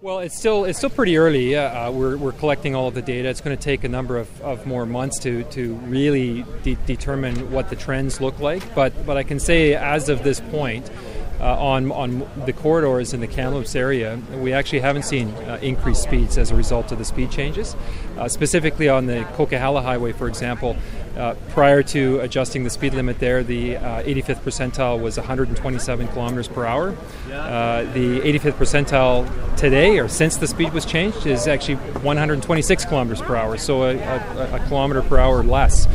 Well, it's still pretty early. We're collecting all of the data. It's going to take a number of more months to really determine what the trends look like. But I can say as of this point, on the corridors in the Kamloops area, we actually haven't seen increased speeds as a result of the speed changes. Specifically on the Coquihalla Highway, for example, prior to adjusting the speed limit there, the 85th percentile was 127 kilometers per hour. The 85th percentile today, or since the speed was changed, is actually 126 kilometers per hour, so a kilometer per hour less.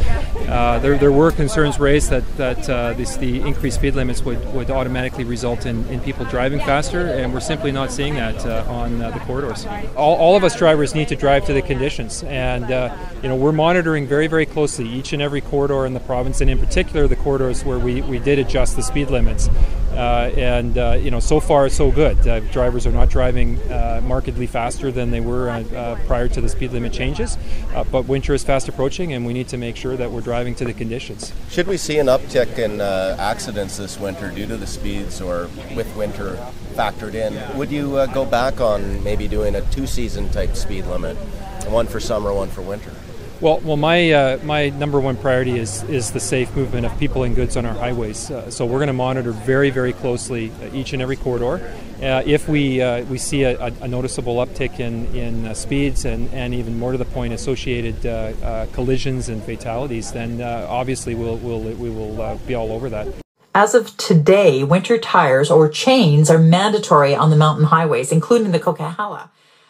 There were concerns raised that the increased speed limits would automatically result in people driving faster, and we're simply not seeing that on the corridors. All of us drivers need to drive to the conditions, and we're monitoring very, very closely each and every corridor in the province, and in particular the corridors where we did adjust the speed limits. So far so good. Drivers are not driving markedly faster than they were prior to the speed limit changes, but winter is fast approaching, and we need to make sure that we're driving to the conditions. Should we see an uptick in accidents this winter due to the speeds, or with winter factored in? Would you go back on maybe doing a two-season type speed limit, one for summer, one for winter? Well, my number one priority is the safe movement of people and goods on our highways. So we're going to monitor very, very closely each and every corridor. If we see a noticeable uptick in speeds and even more to the point associated collisions and fatalities, then obviously we will be all over that. As of today, winter tires or chains are mandatory on the mountain highways, including the Coquihalla.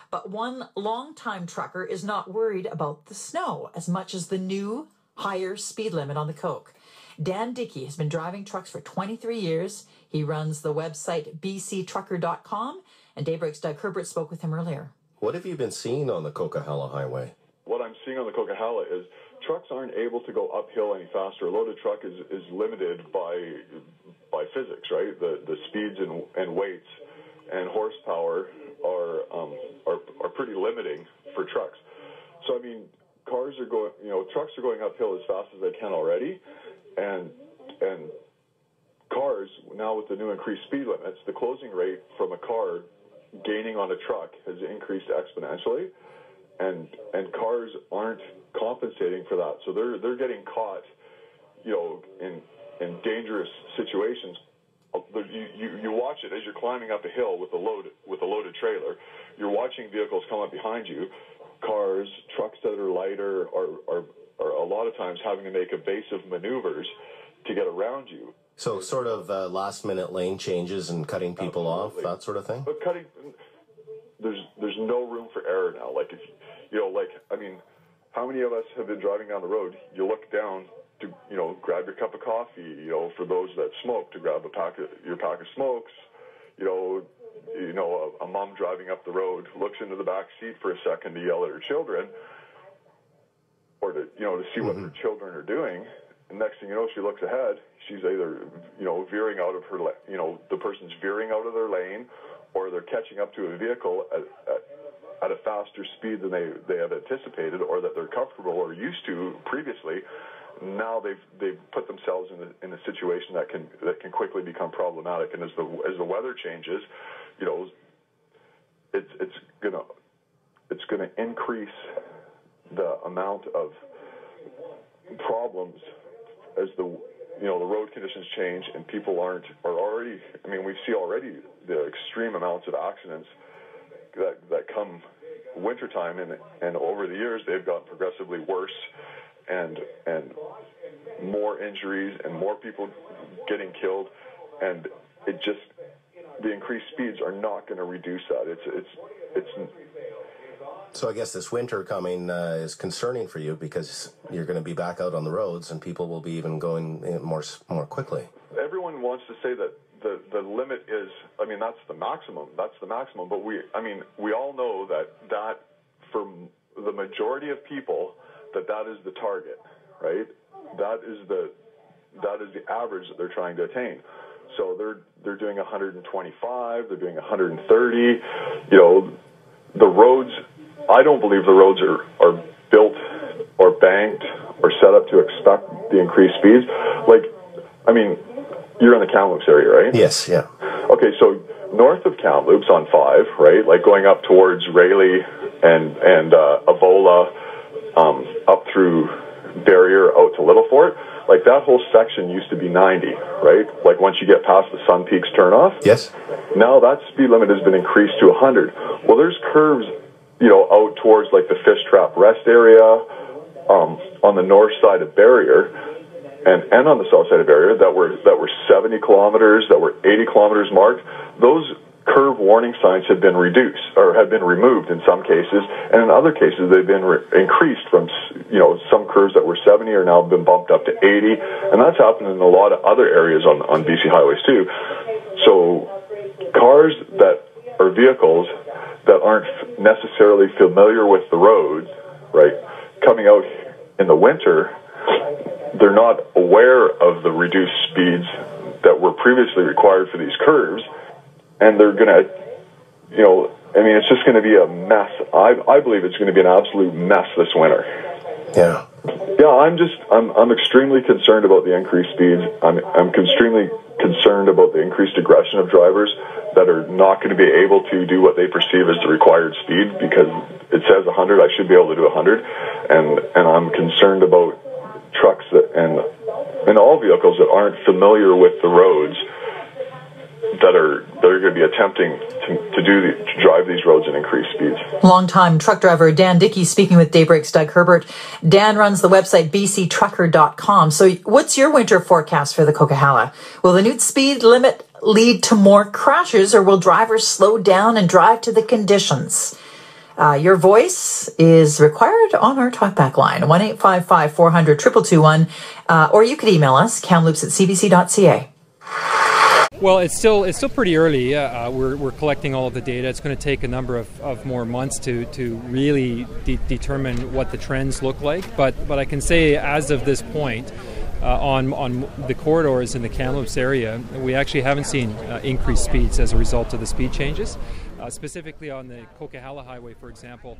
But one longtime trucker is not worried about the snow as much as the new higher speed limit on the Coke. Dan Dickey has been driving trucks for 23 years. He runs the website bctrucker.com, and Daybreak's Doug Herbert spoke with him earlier. What have you been seeing on the Coquihalla Highway? What I'm seeing on the Coquihalla is trucks aren't able to go uphill any faster. A loaded truck is limited by physics, right? The speeds and weights and horsepower are pretty limiting for trucks. So I mean, trucks are going uphill as fast as they can already, and cars now with the new increased speed limits, the closing rate from a car gaining on a truck has increased exponentially, and cars aren't compensating for that. So they're getting caught, in dangerous situations. You watch it as you're climbing up a hill with a loaded trailer. You're watching vehicles come up behind you. Cars, trucks that are lighter are a lot of times having to make evasive maneuvers to get around you. So sort of last-minute lane changes and cutting people off, that sort of thing? But there's no room for error now. Like, how many of us have been driving down the road? You look down to, grab your cup of coffee, for those that smoke, to grab your pack of smokes, a mom driving up the road looks into the back seat for a second to yell at her children, or to see what her children are doing. And next thing you know, she looks ahead. She's either, veering out of her, the person's veering out of their lane, or they're catching up to a vehicle at a faster speed than they have anticipated, or that they're comfortable or used to previously. Now they've put themselves in a situation that can quickly become problematic. And as the weather changes, it's gonna increase the amount of problems as the road conditions change, and people are already. I mean, we see already the extreme amounts of accidents that come wintertime, and over the years they've gotten progressively worse, and more injuries and more people getting killed, and the increased speeds are not going to reduce that. It's. So I guess this winter coming is concerning for you, because you're going to be back out on the roads and people will be even going more quickly. Everyone wants to say that the limit is, that's the maximum. That's the maximum. But we all know that for the majority of people, that is the target, right? That is the average that they're trying to attain. So they're doing 125, they're doing 130. The roads. I don't believe the roads are built or banked or set up to expect the increased speeds. You're in the Kamloops area, right? Yes, yeah. Okay, so north of Kamloops on 5, right, like going up towards Rayleigh and Avola, up through Barrier out to Little Fort, like that whole section used to be 90, right? Like once you get past the Sun Peaks turnoff. Yes. Now that speed limit has been increased to 100. Well, there's curves, out towards like the Fish Trap Rest area, on the north side of Barrier, and on the south side of Barrier that were 70 kilometers, that were 80 kilometers marked. Those curve warning signs have been reduced or have been removed in some cases, and in other cases they've been increased from, some curves that were 70 are now been bumped up to 80, and that's happened in a lot of other areas on BC highways too. So cars that are vehicles that aren't necessarily familiar with the roads, right, coming out in the winter, they're not aware of the reduced speeds that were previously required for these curves, and they're going to, it's just going to be a mess. I believe it's going to be an absolute mess this winter. Yeah. Yeah, I'm extremely concerned about the increased speeds. I'm extremely concerned about the increased aggression of drivers that are not going to be able to do what they perceive as the required speed because it says 100, I should be able to do 100, and I'm concerned about trucks and all vehicles that aren't familiar with the roads that are going to be attempting to drive these roads and increase speeds. Longtime truck driver Dan Dickey speaking with Daybreak's Doug Herbert. Dan runs the website bctrucker.com. So what's your winter forecast for the Coquihalla? Will the new speed limit lead to more crashes, or will drivers slow down and drive to the conditions? Your voice is required on our talkback line, 1-855-400-2221, or you could email us, kamloops@cbc.ca. Well, it's still pretty early. We're collecting all of the data. It's going to take a number of more months to really determine what the trends look like. But I can say as of this point, on the corridors in the Kamloops area, we actually haven't seen increased speeds as a result of the speed changes. Specifically on the Coquihalla Highway, for example,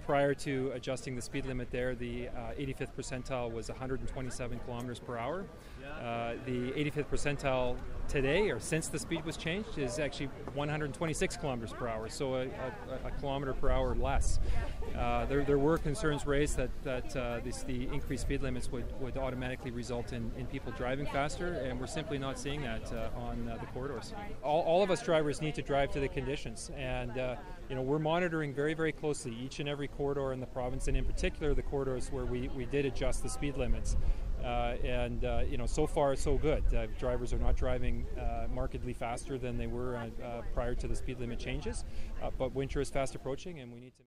prior to adjusting the speed limit there, the 85th percentile was 127 kilometers per hour. The 85th percentile today, or since the speed was changed, is actually 126 kilometers per hour, so a kilometer per hour less. There were concerns raised that the increased speed limits would automatically result in people driving faster, and we're simply not seeing that on the corridors. All of us drivers need to drive to the conditions, and we're monitoring very, very closely each and every corridor in the province, and in particular the corridors where we did adjust the speed limits. So far so good. Drivers are not driving markedly faster than they were prior to the speed limit changes, but winter is fast approaching, and we need to